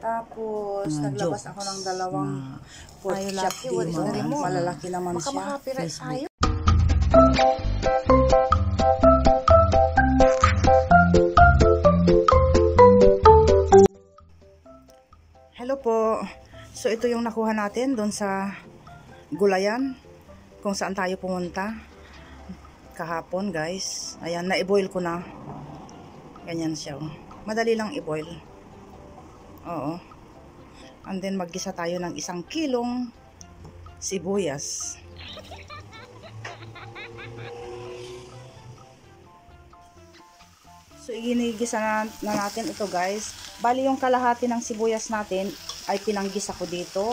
Tapos, naglabas ako ng dalawang pork chop dito. Malalaki naman siya. Hello po. So, ito yung nakuha natin doon sa gulayan kung saan tayo pumunta kahapon, guys. Ayan, na-i-boil ko na. Ganyan siya. Madali lang i-boil. Oo. And then, maggisa tayo ng 1 kilong sibuyas. So, iginigisa na natin ito, guys. Bali, yung kalahati ng sibuyas natin ay pinanggis ako dito.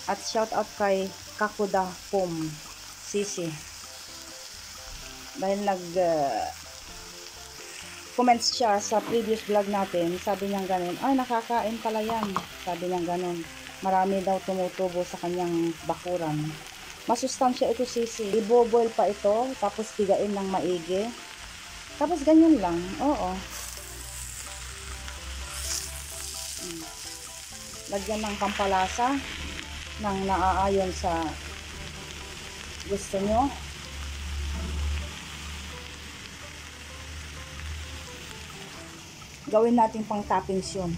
At shout out kay Kakuda Pom Sisi. Dahil comments siya sa previous vlog natin, sabi niya ganun, ay nakakain pala yan. Sabi niya ganun. Marami daw tumutubo sa kanyang bakuran. Masustansya ito, Sisi. Iboboil pa ito, tapos tigain ng maigi. Tapos ganyan lang. Oo. Lagyan ng pampalasa ng naaayon sa gusto nyo. Gawin natin pang toppings yun.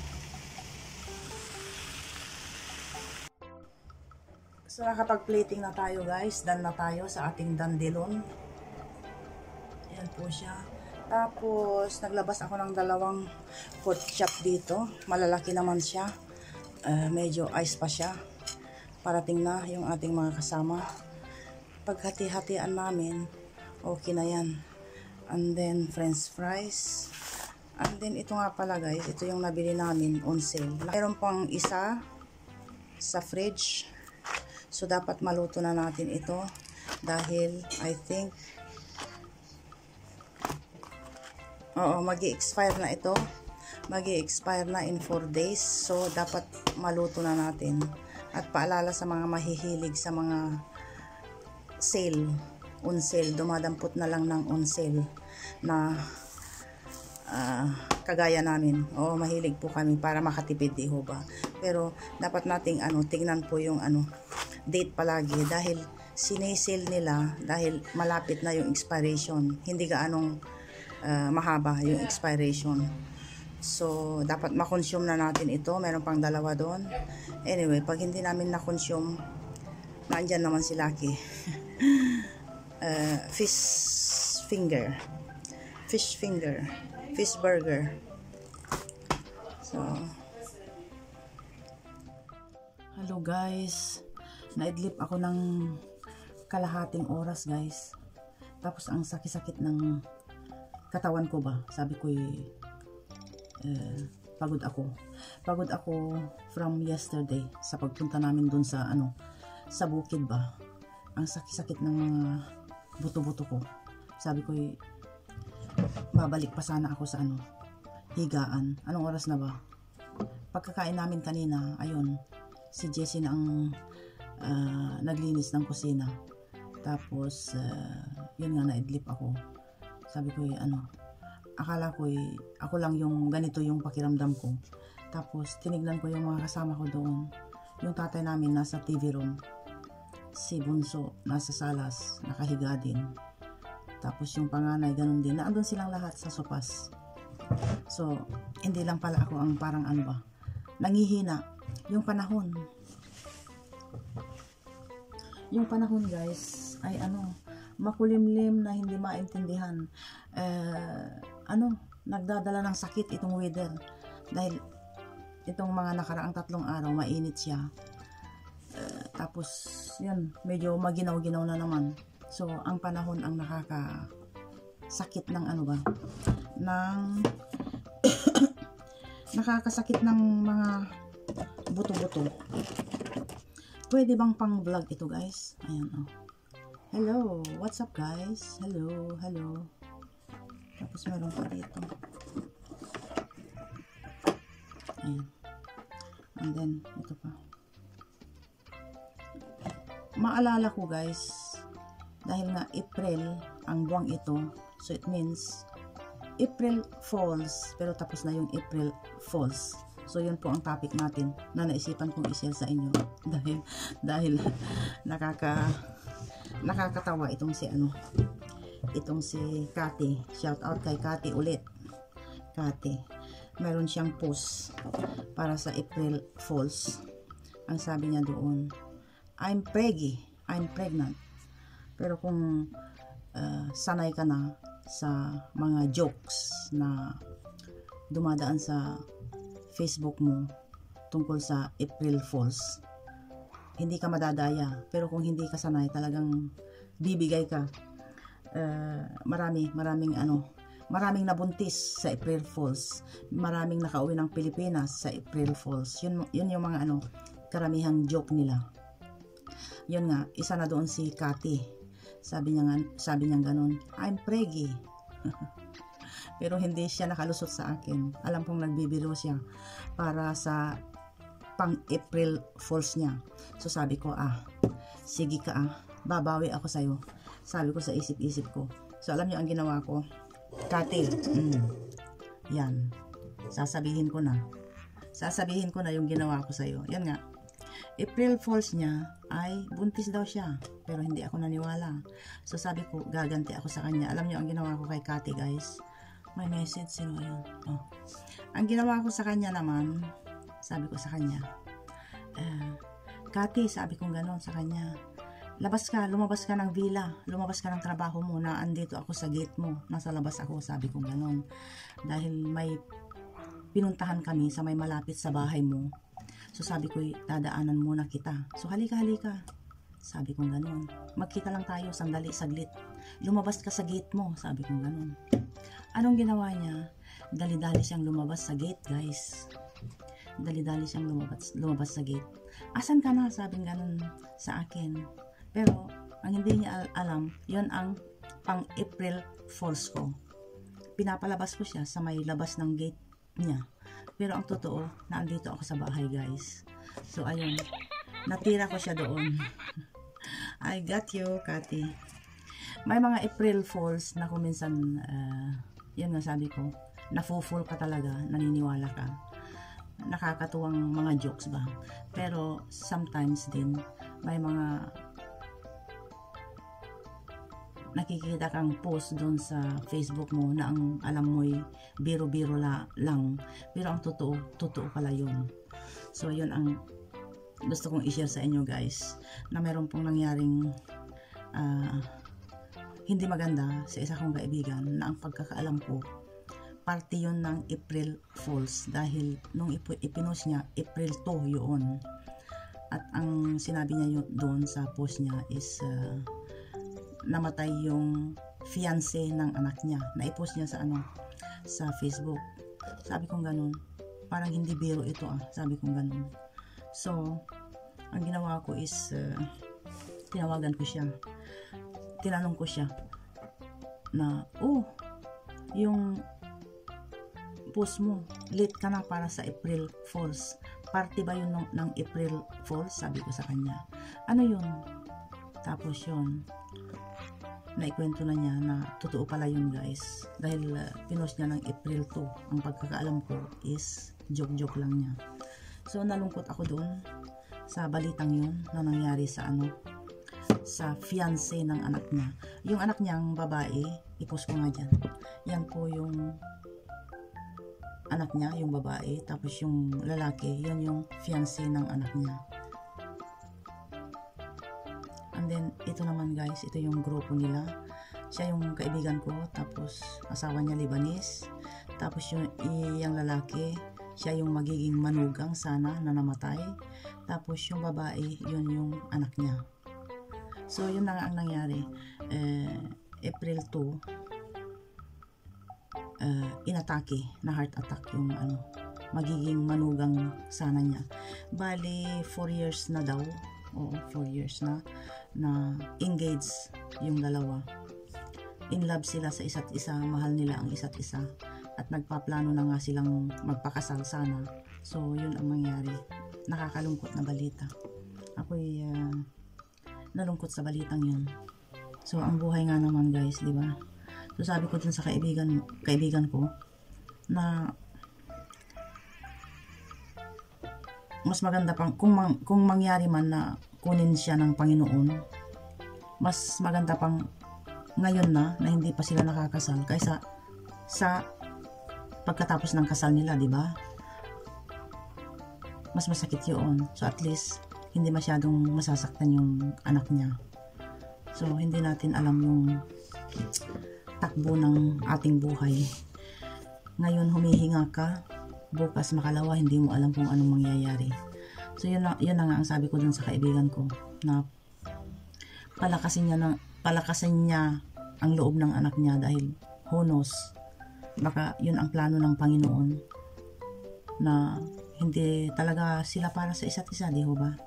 So, nakapag-plating na tayo, guys. Done na tayo sa ating dandelion. Ayan po siya. Tapos, naglabas ako ng dalawang pork chop dito. Malalaki naman siya. Medyo ice pa siya. Parating na yung ating mga kasama. Paghati-hatian namin, okay na yan. And then, french fries. And then, ito nga pala, guys. Ito yung nabili namin on sale. Mayroon pang isa sa fridge. So, dapat maluto na natin ito. Dahil, I think, mag-i-expire na ito. Mag-i-expire na in 4 days. So, dapat maluto na natin. At paalala sa mga mahihilig sa mga sale, on sale. Dumadampot na lang ng on sale na kagaya namin. Mahilig po kami para makatipid, di ho ba? Pero, dapat nating tingnan po yung date palagi. Dahil, sinesale nila dahil malapit na yung expiration. Hindi gaanong mahaba yung expiration. So, dapat makonsume na natin ito. Meron pang dalawa doon. Anyway, pag hindi namin na-consume, nandyan naman si Lucky. Fish burger. So, hello guys. Naidlip ako ng kalahating oras, guys. Tapos, ang sakit-sakit ng katawan ko ba? Sabi ko pagod ako from yesterday sa pagpunta namin dun sa sa bukid ba. Ang sakit-sakit ng mga buto-buto ko. Sabi ko babalik pa sana ako sa higaan. Anong oras na ba? Pagkakain namin kanina, ayun, si Jessie na ang naglinis ng kusina. Tapos yun nga, naidlip ako. Sabi ko akala ko ako lang yung ganito yung pakiramdam ko. Tapos tinignan ko yung mga kasama ko doon. Yung tatay namin nasa TV room. Si Bunso nasa salas, nakahiga din. Tapos yung panganay ganun din. Naandun silang lahat sa sopas. So, hindi lang pala ako ang parang nangihina. Yung panahon. Yung panahon, guys, ay makulimlim na hindi maintindihan. Nagdadala ng sakit itong weather. Dahil itong mga nakaraang 3 araw, mainit siya. Tapos, yun, medyo maginaw-ginaw na naman. So, ang panahon ang nakakasakit ng nakakasakit ng mga buto-buto. Pwede bang pang vlog ito, guys? Ayan, Hello, what's up, guys? Hello. Tapos meron pa dito. Ayan. And then, ito pa. Maalala ko, guys, dahil nga April ang buwang ito, so it means April Falls, pero tapos na yung April Falls. So yun po ang topic natin na naisipan kong i-share sa inyo dahil nakakatawa itong si Cathy. Shout out kay Cathy ulit. Cathy, meron siyang post para sa April Fools. Ang sabi niya doon, I'm pregnant. Pero kung sanay ka na sa mga jokes na dumadaan sa Facebook mo tungkol sa April Fools, hindi ka madadaya. Pero kung hindi ka sanay, talagang bibigay ka. Maraming nabuntis sa April Fools, maraming nakauwi ng Pilipinas sa April Fools. Yun yung mga karamihang joke nila. Yun nga, isa na doon si Cathy. Sabi niya ganun, I'm preggy. Pero hindi siya nakalusot sa akin. Alam kong nagbibiro siya para sa pang April Fools niya. So sabi ko, sige ka babawi ako sa'yo. Sabi ko sa isip-isip ko. So alam niyo ang ginawa ko, Cathy, yan, sasabihin ko na yung ginawa ko sa'yo. Yan nga, April Fools niya ay buntis daw siya, pero hindi ako naniwala. So sabi ko, gaganti ako sa kanya. Alam niyo ang ginawa ko kay Cathy, guys? May message, sino yun? Ang ginawa ko sa kanya naman, sabi ko sa kanya, Cathy, sabi kong gano'n sa kanya, lumabas ka ng villa, lumabas ka ng trabaho mo, na andito ako sa gate mo, nasa labas ako, sabi kong gano'n. Dahil may pinuntahan kami sa may malapit sa bahay mo. So sabi ko, dadaanan muna kita. So halika. Sabi kong gano'n. Magkita lang tayo, sandali, saglit. Lumabas ka sa gate mo, sabi kong gano'n. Anong ginawa niya? Dali-dali siyang lumabas sa gate, guys. Dali-dali siyang lumabas sa gate. Asan ka na? Sabing gano'n sa akin. Pero, ang hindi niya alam, yon ang pang April Fools ko. Pinapalabas ko siya sa may labas ng gate niya. Pero ang totoo, naandito ako sa bahay, guys. So, ayun. Natira ko siya doon. I got you, Cathy. May mga April Fools na kung minsan, yun nga sabi ko, nafu-fool ka talaga, naniniwala ka. Nakakatuwang mga jokes ba? Pero, sometimes din, may mga nakikita kang post doon sa Facebook mo na ang alam mo'y biro-biro lang, pero ang totoo pala yun. So yun ang gusto kong i-share sa inyo, guys, na meron pong nangyaring hindi maganda sa isa kong kaibigan, na ang pagkakaalam ko parte yun ng April Fools, dahil nung ipinost niya April 2 yun, at ang sinabi niya doon sa post niya is namatay yung fiancé ng anak niya. Na-post niya sa Facebook. Sabi kong ganun, parang hindi biro ito sabi kong ganun. So, ang ginawa ko is tinawagan ko siya. Tinanong ko siya na, yung post mo, late ka na para sa April Fools. Party ba yun ng April Fools? Sabi ko sa kanya. Ano yun? Tapos yun, naikwento na niya na totoo pala yun, guys, dahil pinost niya ng April 2. Ang pagkakaalam ko is joke lang niya. So nalungkot ako doon sa balitang yun na nangyari sa sa fiancé ng anak niya. Yung anak niyang babae, ipost ko nga dyan, yan po yung anak niya, yung babae, tapos yung lalaki, yun yung fiancé ng anak niya. And then, ito naman, guys, ito yung grupo nila. Siya yung kaibigan ko, tapos asawa niya Lebanese, tapos yung lalaki, siya yung magiging manugang sana na namatay, tapos yung babae, yun yung anak niya. So, yun na nga ang nangyari. April 2, inatake, na heart attack yung magiging manugang sana niya. Bali, 4 years na daw. Oo, 4 years na engaged yung dalawa. In love sila sa isa't isa, mahal nila ang isa't isa, at nagpaplano na nga silang magpakasal sana. So, yun ang mangyari. Nakakalungkot na balita. Ako'y nalungkot sa balitang yun. So, ang buhay nga naman, guys, di ba? So, sabi ko dun sa kaibigan ko na mas maganda pang, kung mangyari man na kunin siya ng Panginoon, mas maganda pang ngayon na hindi pa sila nakakasal kaysa sa pagkatapos ng kasal nila, di ba? Mas masakit yun. So at least hindi masyadong masasaktan yung anak niya. So hindi natin alam yung takbo ng ating buhay. Ngayon humihinga ka, bukas makalawa hindi mo alam kung anong mangyayari. So yun na nga ang sabi ko dun sa kaibigan ko, na palakasin niya ang loob ng anak niya, dahil who knows, baka yun ang plano ng Panginoon, na hindi talaga sila para sa isa't isa, di ho ba?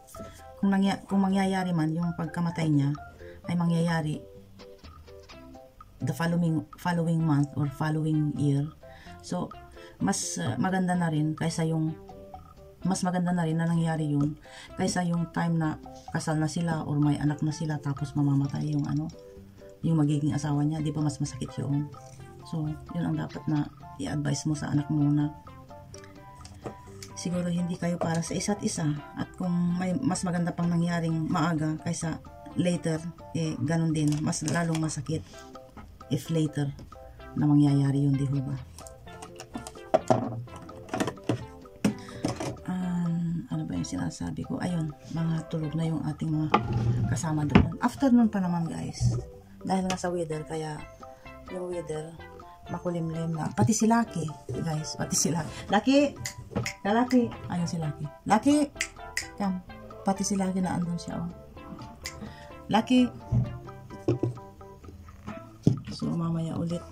Kung mangyayari man yung pagkamatay niya, ay mangyayari the following month or following year. So mas maganda na rin na nangyari yun kaysa yung time na kasal na sila or may anak na sila tapos mamamatay yung yung magiging asawa niya, di ba mas masakit yun? So yun ang dapat na i-advise mo sa anak mo, na siguro hindi kayo para sa isa't isa, at kung may mas maganda pang nangyaring maaga kaysa later, ganun din, mas lalong masakit if later na mangyayari yun, di ba? Ano ba yung sinasabi ko? Ayun, mga tulog na yung ating mga kasama doon. Afternoon pa naman, guys, dahil nga sa weather, kaya yung weather makulimlim na. Pati si Lucky, guys, pati si Lucky, ayun si Lucky, yan, pati si Lucky na andun siya, oh. Lucky. So mamaya ulit,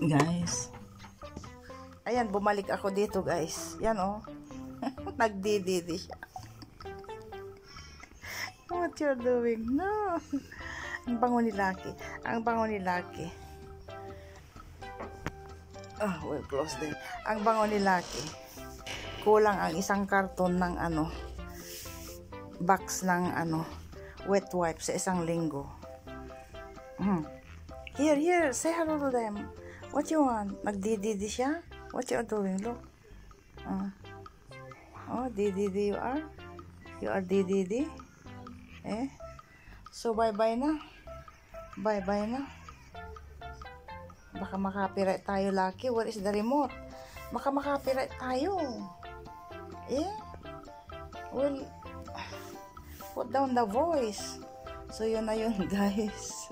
guys. Ayan, bumalik ako dito, guys. Yan, oh. Nagdididi siya. What you're doing? No. Ang bango ni Lucky. We'll close din. Ang bango ni Lucky. Kulang ang isang karton ng box ng wet wipe sa isang linggo. Here, say hello to them. What you want? Nagdididi siya? What you are doing? Look. Dididi you are? You are dididi? So bye-bye na. Bye-bye na. Baka makapiright tayo, Lucky. Where is the remote? Baka makapiright tayo. Well, put down the voice. So yun na yun, guys.